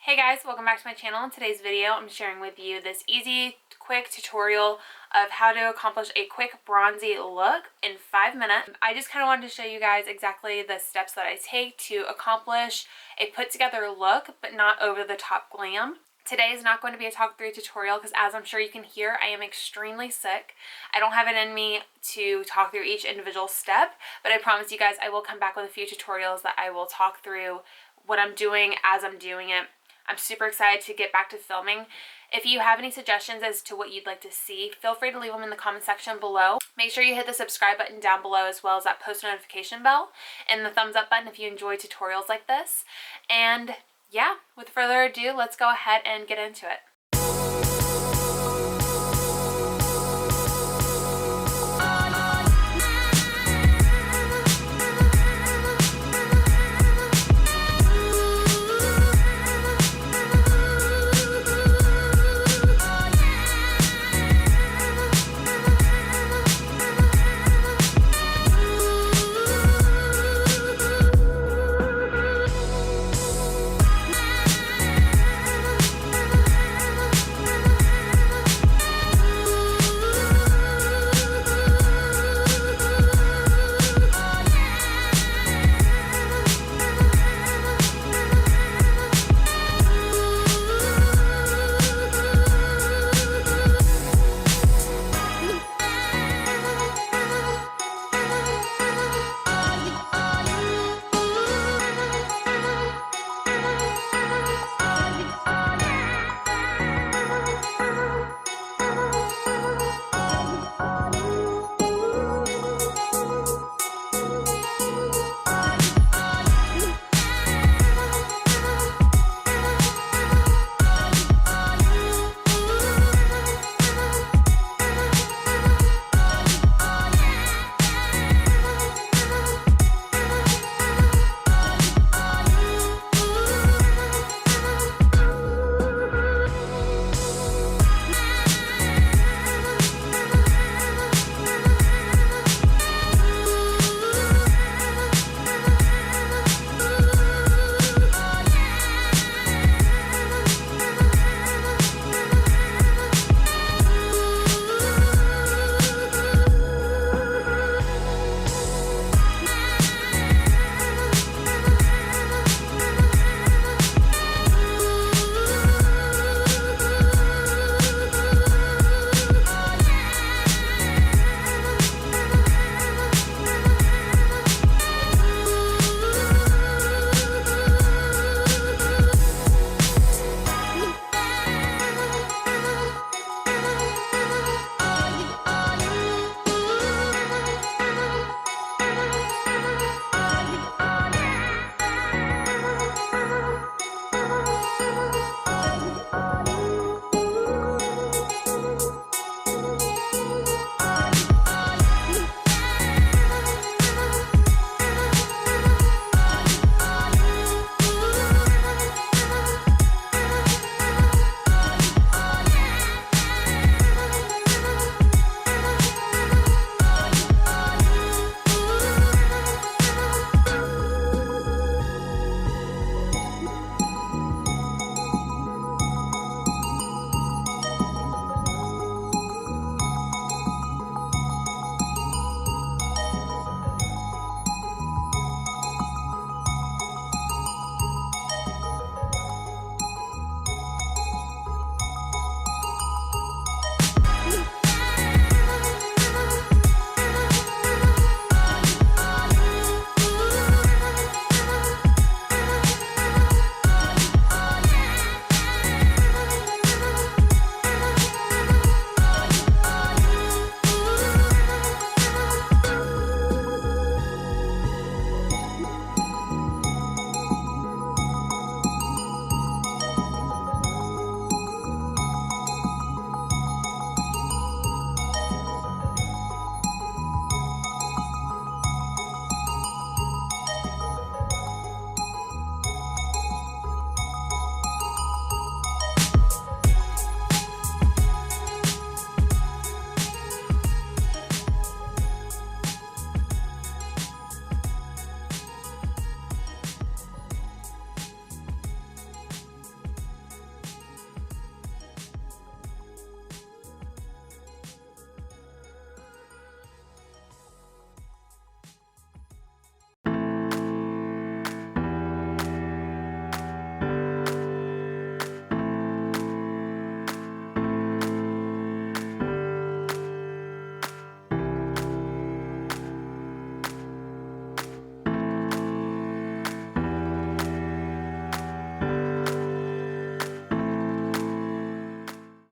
Hey guys, welcome back to my channel. In today's video, I'm sharing with you this easy, quick tutorial of how to accomplish a quick bronzy look in 5 minutes. I just kind of wanted to show you guys exactly the steps that I take to accomplish a put together look, but not over the top glam. Today is not going to be a talk through tutorial because, as I'm sure you can hear, I am extremely sick. I don't have it in me to talk through each individual step, but I promise you guys I will come back with a few tutorials that I will talk through what I'm doing as I'm doing it. I'm super excited to get back to filming. If you have any suggestions as to what you'd like to see, feel free to leave them in the comment section below. Make sure you hit the subscribe button down below, as well as that post notification bell and the thumbs up button if you enjoy tutorials like this. And yeah, with further ado, let's go ahead and get into it.